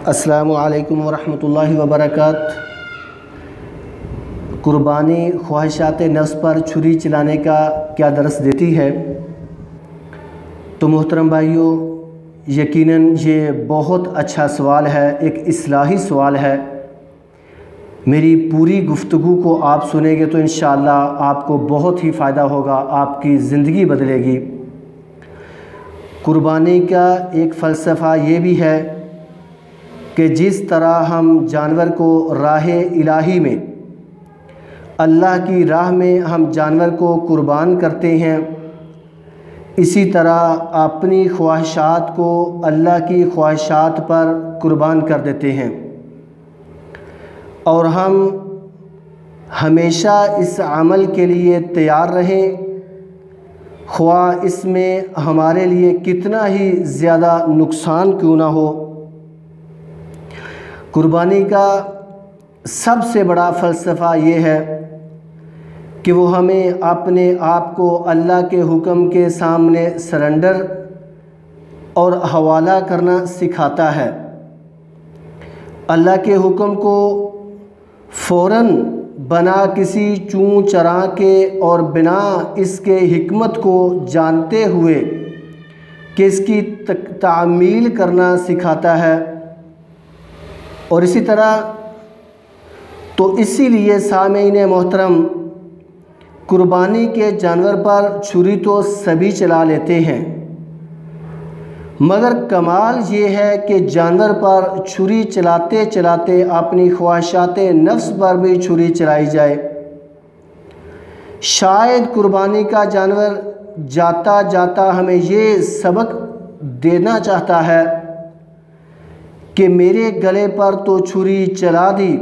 السلام علیکم ورحمۃ اللہ وبرکاتہ۔ قربانی خواہشات نفس پر چھری چلانے کا کیا درس دیتی ہے؟ تو محترم بھائیوں، یقیناً یہ بہت اچھا سوال ہے، ایک اصلاحی سوال ہے۔ میری پوری گفتگو کو آپ سنیں گے تو انشاءاللہ آپ کو بہت ہی فائدہ ہوگا، آپ کی زندگی بدلے گی۔ قربانی کا ایک فلسفہ یہ بھی ہے کہ جس طرح ہم جانور کو راہ الہی میں، اللہ کی راہ میں ہم جانور کو قربان کرتے ہیں، اسی طرح اپنی خواہشات کو اللہ کی خواہشات پر قربان کر دیتے ہیں، اور ہم ہمیشہ اس عمل کے لیے تیار رہیں، خواہ اس میں ہمارے لیے کتنا ہی زیادہ نقصان کیوں نہ ہو۔ قربانی کا سب سے بڑا فلسفہ یہ ہے کہ وہ ہمیں اپنے آپ کو اللہ کے حکم کے سامنے سرنڈر اور حوالہ کرنا سکھاتا ہے۔ اللہ کے حکم کو فوراً بنا کسی چوں چراں کے اور بنا اس کے حکمت کو جانتے ہوئے کہ اس کی تعمیل کرنا سکھاتا ہے، اور اسی طرح تو اسی لیے سامعین محترم، قربانی کے جانور پر چھری تو سبھی چلا لیتے ہیں، مگر کمال یہ ہے کہ جانور پر چھری چلاتے چلاتے اپنی خواہشات نفس پر بھی چھری چلائی جائے۔ شاید قربانی کا جانور جاتا جاتا ہمیں یہ سبق دینا چاہتا ہے کہ میرے گلے پر تو چھری چلا دی،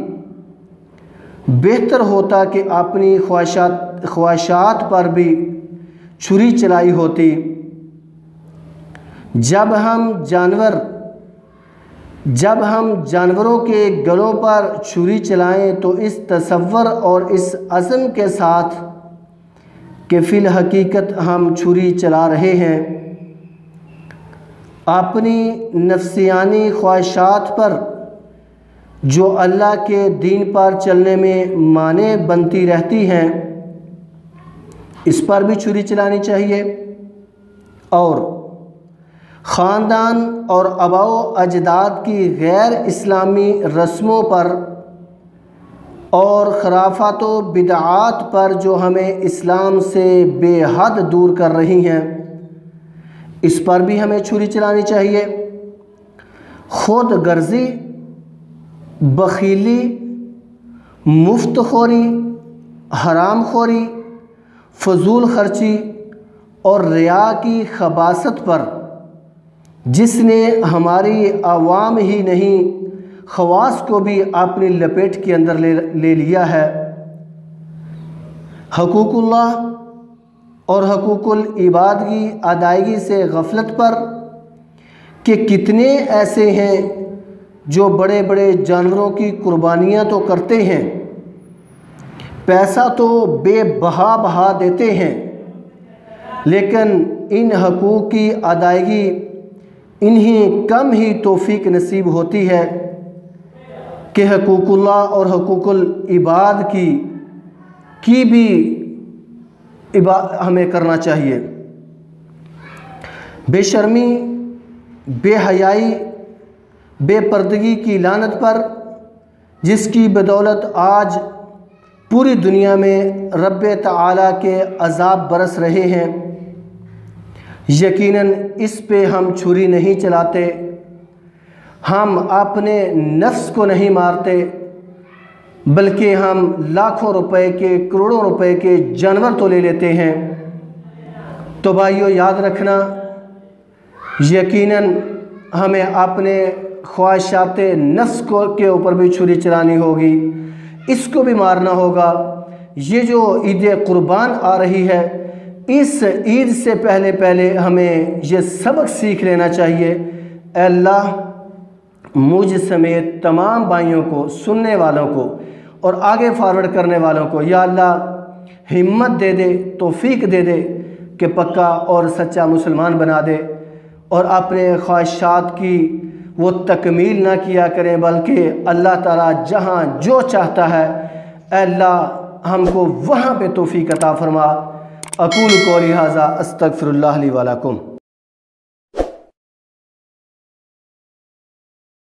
بہتر ہوتا کہ اپنی خواہشات پر بھی چھری چلائی ہوتی۔ جب ہم جانوروں کے گلوں پر چھری چلائیں تو اس تصور اور اس عزم کے ساتھ کہ فی الحقیقت ہم چھری چلا رہے ہیں، اپنی نفسیانی خواہشات پر جو اللہ کے دین پر چلنے میں مانع بنتی رہتی ہیں، اس پر بھی چھری چلانی چاہیے، اور خاندان اور آباء و اجداد کی غیر اسلامی رسموں پر اور خرافات و بدعات پر جو ہمیں اسلام سے بے حد دور کر رہی ہیں، اس پر بھی ہمیں چھری چلانی چاہیے۔ خود غرضی، بخیلی، مفت خوری، حرام خوری، فضول خرچی اور ریا کی خباثت پر جس نے ہماری عوام ہی نہیں خواص کو بھی اپنی لپیٹ کے اندر لے لیا ہے، حقوق اللہ اور حقوق العباد کی ادائیگی سے غفلت پر کہ کتنے ایسے ہیں جو بڑے بڑے جانوروں کی قربانیاں تو کرتے ہیں، پیسہ تو بے بہا دیتے ہیں، لیکن ان حقوق کی ادائیگی انہیں کم ہی توفیق نصیب ہوتی ہے کہ حقوق اللہ اور حقوق العباد کی بھی ہمیں کرنا چاہیے۔ بے شرمی، بے حیائی، بے پردگی کی لعنت پر جس کی بدولت آج پوری دنیا میں رب تعالیٰ کے عذاب برس رہے ہیں، یقیناً اس پہ ہم چھری نہیں چلاتے، ہم اپنے نفس کو نہیں مارتے، بلکہ ہم لاکھوں روپے کے، کروڑوں روپے کے جانور تو لے لیتے ہیں۔ تو بھائیو یاد رکھنا، یقیناً ہمیں اپنے خواہشات نفس کے اوپر بھی چھری چلانی ہوگی، اس کو بھی مارنا ہوگا۔ یہ جو عید قربان آ رہی ہے، اس عید سے پہلے ہمیں یہ سبق سیکھ لینا چاہیے۔ اے اللہ، مجھ سمیت تمام بھائیوں کو، سننے والوں کو اور آگے فارورڈ کرنے والوں کو یا اللہ ہمت دے دے، توفیق دے دے کہ پکا اور سچا مسلمان بنا دے، اور اپنے خواہشات کی وہ تکمیل نہ کیا کریں، بلکہ اللہ تعالیٰ جہاں جو چاہتا ہے اے اللہ ہم کو وہاں پہ توفیق عطا فرما۔ اقول قولی ھذا استغفر اللہ لی ولکم۔